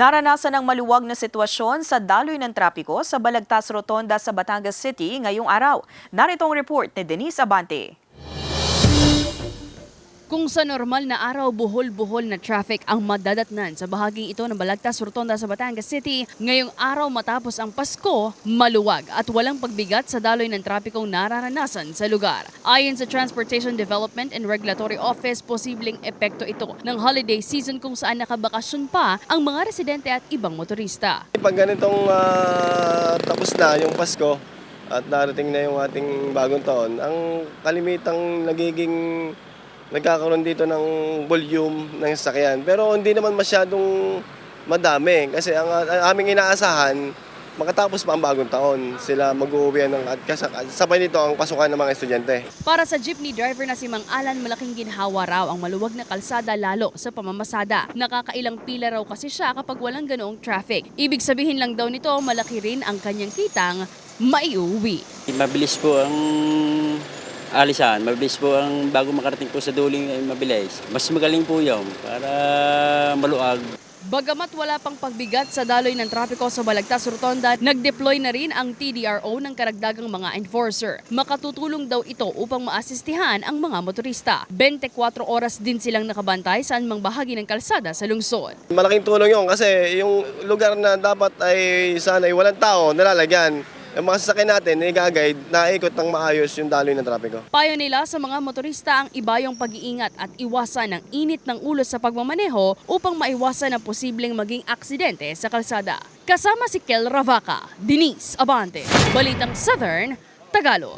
Naranasan ng maluwag na sitwasyon sa daloy ng trapiko sa Balagtas Rotonda sa Batangas City ngayong araw. Narito ang report ni Denise Abante. Kung sa normal na araw, buhol-buhol na traffic ang madadatnan sa bahaging ito ng Balagtas Rotonda sa Batangas City, ngayong araw matapos ang Pasko, maluwag at walang pagbigat sa daloy ng trapikong nararanasan sa lugar. Ayon sa Transportation Development and Regulatory Office, posibleng epekto ito ng holiday season kung saan nakabakasyon pa ang mga residente at ibang motorista. Pag ganitong tapos na yung Pasko at darating na yung ating bagong taon, ang kalimitang nagkakaroon dito ng volume ng sasakyan. Pero hindi naman masyadong madami kasi ang aming inaasahan, makatapos pa ang bagong taon, sila mag-uuwi at sabay nito ang pasukan ng mga estudyante. Para sa jeepney driver na si Mang Alan, malaking ginhawa raw ang maluwag na kalsada lalo sa pamamasada. Nakakailang pila raw kasi siya kapag walang ganoong traffic. Ibig sabihin lang daw nito, malaki rin ang kanyang kitang maiuwi. Mabilis po ang alisan, mabilis po ang bago makarating po sa duling ay mabilis. Mas magaling po yun para maluag. Bagamat wala pang pagbigat sa daloy ng trapiko sa Balagtas Rotonda, nag-deploy na rin ang TDRO ng karagdagang mga enforcer. Makatutulong daw ito upang maasistihan ang mga motorista. 24 oras din silang nakabantay sa anumang bahagi ng kalsada sa lungsod. Malaking tulong yun kasi yung lugar na dapat ay sana ay walang tao, nalalagyan. Ang mga sasakyan natin, i-guide na ikot ng maayos yung daloy ng trapiko. Payo nila sa mga motorista ang ibayong pag-iingat at iwasan ng init ng ulo sa pagmamaneho upang maiwasan ang posibleng maging aksidente sa kalsada. Kasama si Kel Ravaca, Denise Abante, Balitang Southern, Tagalog.